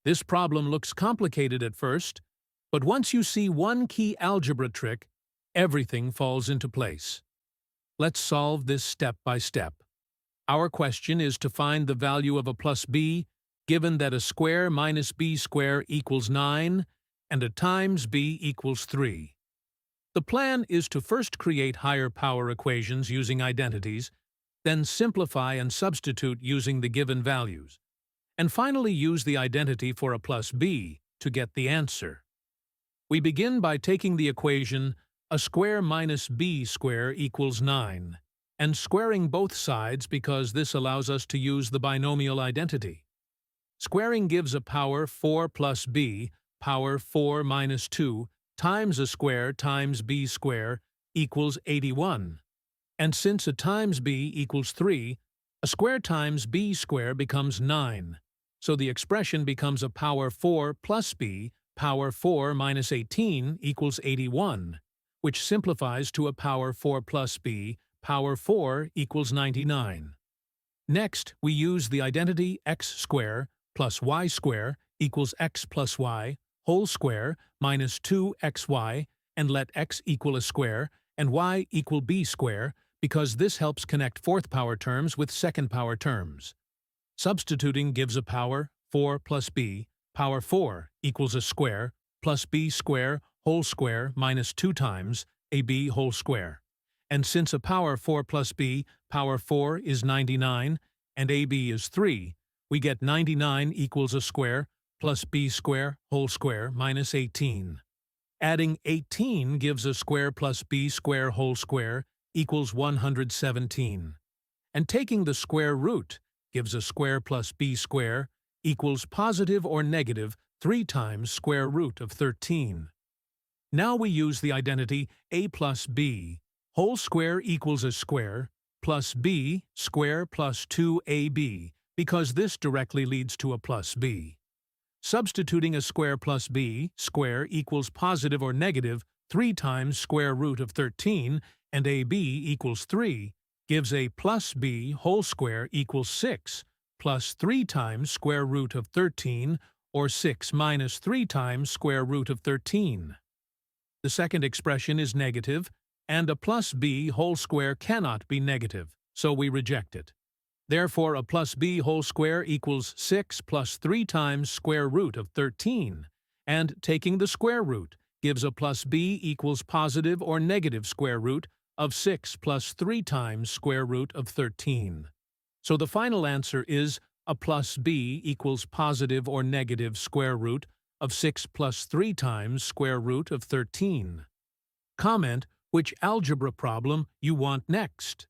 This problem looks complicated at first, but once you see one key algebra trick, everything falls into place. Let's solve this step by step. Our question is to find the value of a plus b, given that a square minus b square equals 9 and a times b equals 3. The plan is to first create higher power equations using identities, then simplify and substitute using the given values, and finally use the identity for a plus b to get the answer. We begin by taking the equation a square minus b square equals 9, and squaring both sides because this allows us to use the binomial identity. Squaring gives a power 4 plus b, power 4 minus 2, times a square times b square equals 81. And since a times b equals 3, a square times b square becomes 9. So the expression becomes a power 4 plus b, power 4 minus 18 equals 81, which simplifies to a power 4 plus b, power 4 equals 99. Next, we use the identity x square plus y square equals x plus y whole square minus 2xy, and let x equal a square and y equal b square because this helps connect fourth power terms with second power terms. Substituting gives a power 4 plus b, power 4 equals a square plus b square whole square minus 2 times ab whole square. And since a power 4 plus b, power 4 is 99, and ab is 3, we get 99 equals a square plus b square whole square minus 18. Adding 18 gives a square plus b square whole square equals 117. And taking the square root gives a square plus b square equals positive or negative 3 times square root of 13. Now we use the identity a plus b whole square equals a square plus b square plus 2ab because this directly leads to a plus b. Substituting a square plus b square equals positive or negative 3 times square root of 13 and ab equals 3 gives a plus b whole square equals 6 plus 3 times square root of 13 or 6 minus 3 times square root of 13. The second expression is negative, and a plus b whole square cannot be negative, so we reject it. Therefore, a plus b whole square equals 6 plus 3 times square root of 13, and taking the square root gives a plus b equals positive or negative square root of 6 plus 3 times square root of 13. So the final answer is a plus b equals positive or negative square root of 6 plus 3 times square root of 13. Comment which algebra problem you want next.